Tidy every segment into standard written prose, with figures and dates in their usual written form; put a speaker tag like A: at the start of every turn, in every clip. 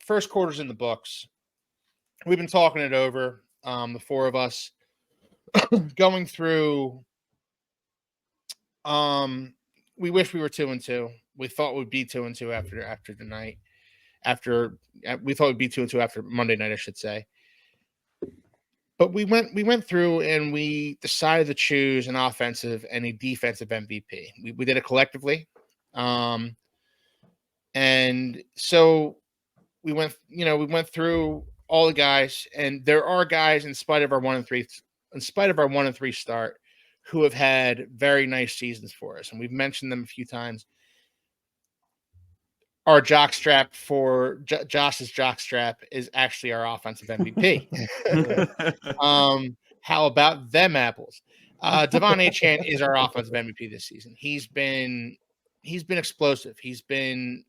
A: first quarter's in the books. We've been talking it over, the four of us, going through. We wish we were 2-2. We thought we'd be 2-2 after tonight. We thought we'd be 2-2 after Monday night, I should say. But we went through and we decided to choose an offensive and a defensive MVP. We did it collectively, and so we went through all the guys, and there are guys in spite of our 1-3 start who have had very nice seasons for us, and we've mentioned them a few times. Our jockstrap for Josh's jockstrap is actually our offensive MVP. How about them apples? Devon Achane is our offensive MVP this season. He's been explosive. He's been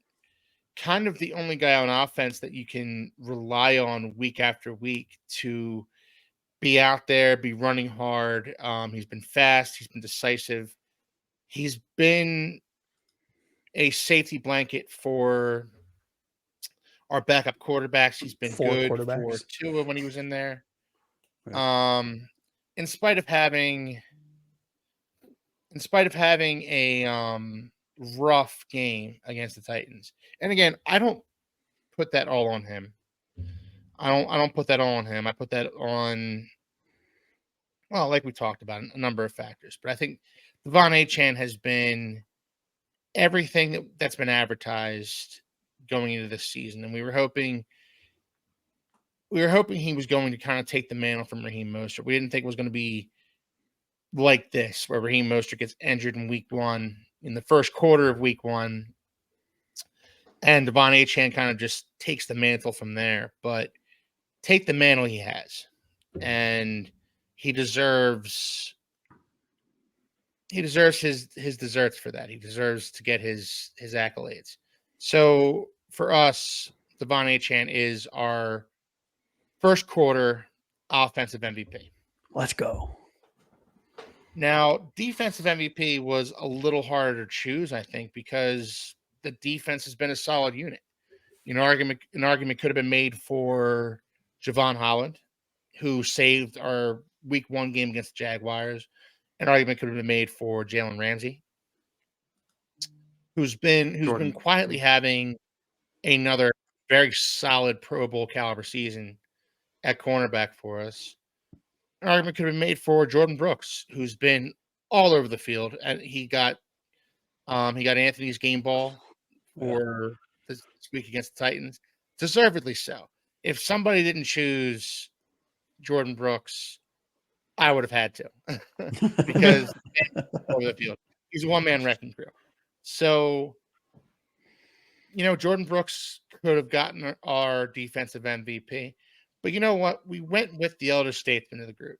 A: kind of the only guy on offense that you can rely on week after week to be out there, be running hard. He's been fast. He's been decisive. He's been a safety blanket for our backup quarterbacks. He's been good for Tua when he was in there. In spite of having a rough game against the Titans. And again, I don't put that all on him. I don't put that all on him. I put that on, well, like we talked about, a number of factors. But I think Devon Achane has been everything that's been advertised going into this season. And we were hoping he was going to kind of take the mantle from Raheem Mostert. We didn't think it was going to be like this, where Raheem Mostert gets injured in week one, in the first quarter of week one, and Devon Achane kind of just takes the mantle from there. But take the mantle he has, and he deserves his desserts for that. He deserves to get his accolades. So for us, Devon Achane is our first quarter offensive MVP.
B: Let's go.
A: Now, defensive MVP was a little harder to choose, I think, because the defense has been a solid unit. An argument could have been made for Javon Holland, who saved our week one game against the Jaguars. An argument could have been made for Jalen Ramsey, who's been quietly having another very solid Pro Bowl caliber season at cornerback for us. An argument could have been made for Jordan Brooks, who's been all over the field, and he got Anthony's game ball for this week against the Titans, deservedly so. If somebody didn't choose Jordan Brooks, I would have had to, because over the field, he's a one-man wrecking crew. So, Jordan Brooks could have gotten our defensive MVP. But you know what? We went with the elder statesman of the group.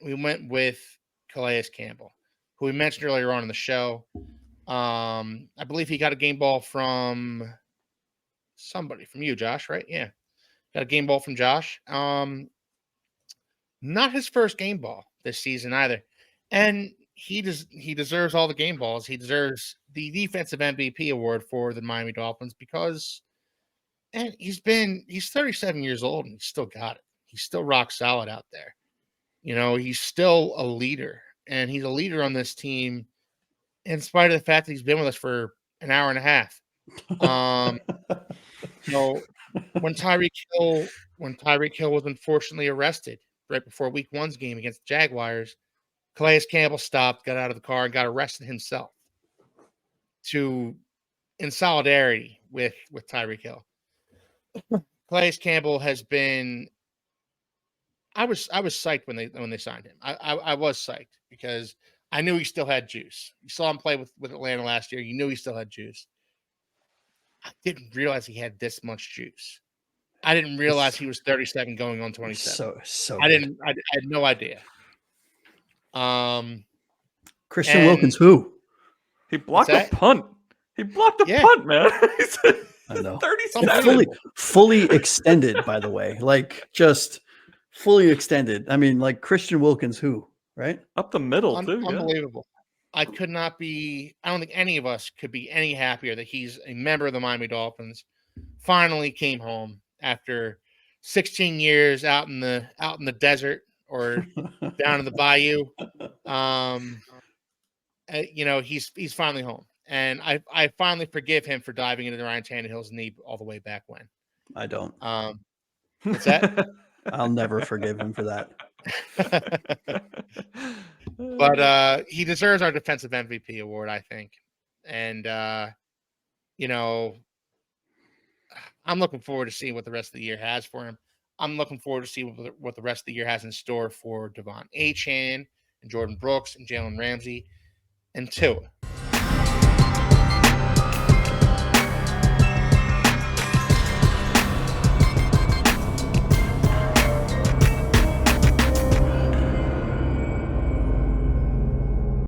A: We went with Calais Campbell, who we mentioned earlier on in the show. I believe he got a game ball from somebody, from you, Josh, right? Yeah. Got a game ball from Josh. Not his first game ball this season either. And he deserves all the game balls. He deserves the defensive MVP award for the Miami Dolphins because he's 37 years old and he's still got it. He's still rock solid out there. He's still a leader, and he's a leader on this team in spite of the fact that he's been with us for an hour and a half. When Tyreek Hill was unfortunately arrested right before week one's game against the Jaguars, Calais Campbell stopped, got out of the car, and got arrested himself in solidarity with Tyreek Hill. Calais Campbell has been. I was psyched when they signed him. I was psyched because I knew he still had juice. You saw him play with Atlanta last year. You knew he still had juice. I didn't realize he had this much juice. I didn't realize he was 37 going on 27.
B: So
A: I had no idea.
B: Christian Wilkins, who?
C: He blocked a punt. He blocked a punt, man.
B: I know.
C: 37.
B: Fully extended, by the way. Like, just fully extended. I mean, like Christian Wilkins, who? Right?
C: Up the middle, too.
A: Unbelievable. Yeah. I don't think any of us could be any happier that he's a member of the Miami Dolphins. Finally came home after 16 years out in the desert or down in the bayou. He's finally home, and I finally forgive him for diving into Ryan Tannehill's knee all the way back when.
B: I don't.
A: What's that?
B: I'll never forgive him for that.
A: But he deserves our defensive MVP award, I think. And I'm looking forward to seeing what the rest of the year has for him. I'm looking forward to see what the rest of the year has in store for Devon Achane and Jordan Brooks and Jalen Ramsey and Tua.